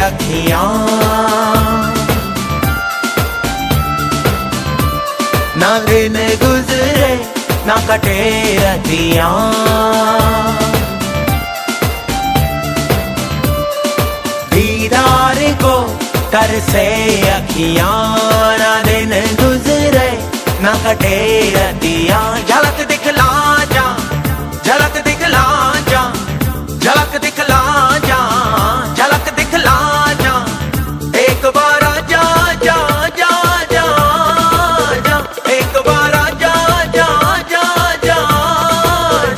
अखियां, ना दिन गुजरे ना कटे रतियां। दीदार को कर से अखियां, ना दिन गुजरे ना कटे रतियां। झलक दिखला जा, झलक दिखला जा, झलक दिखला जा, झलक दिखला जा। एक बार आजा जा जा जा जा, एक बार आजा जा जा जा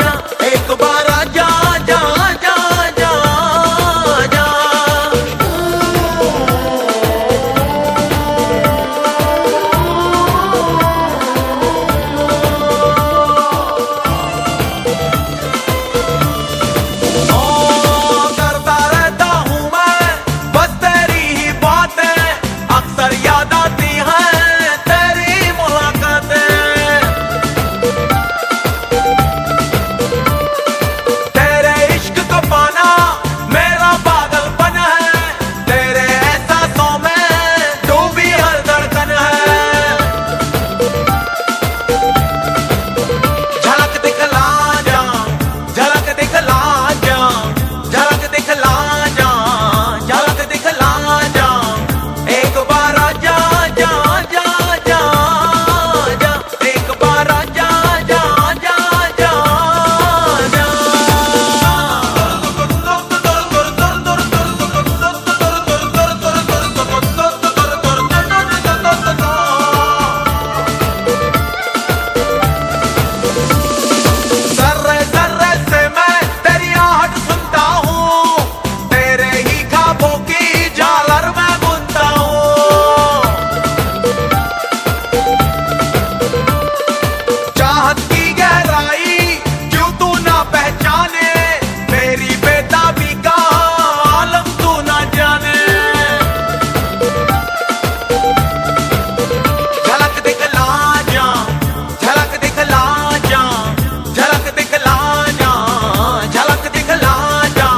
जा, एक बार आजा जा जा जा जा। करता रहता हूँ मैं बस तेरी ही बातें, अक्सर याद आती हैं तेरी मुलाकातें। तेरे इश्क को पाना मेरा पागलपन है, तेरे एहसासों में डूबी हर धड़कन है। झलक दिखला जा, झलक दिखला जा, झलक दिखला जा, झलक दिखला जा। एक बार आजा जा जा जा जा, एक बार आजा जा जा जा जा। जर्रे जर्रे से मैं तेरी आहट सुनता हूँ, तेरे ही ख्वाबों की झालर मैं बुनता हूँ। चाहत की गहराई क्यों तू ना पहचाने, मेरी बेताबी का आलम तू ना जाने। झलक दिखला जा, झलक दिखला जा, झलक दिखला जा, झलक दिखला जा।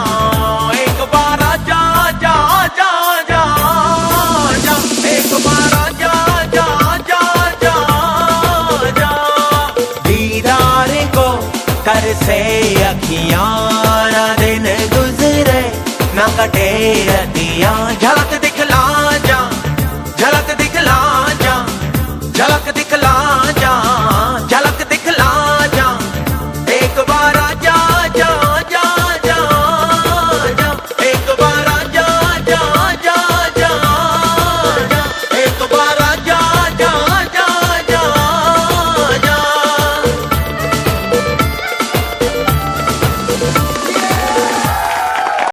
एक बार आजा जा जा जा जा, एक बार आजा जा जा जा जा। दीदार को कर से अखियां, ना दिन गुजरे ना कटे रतियां। झलक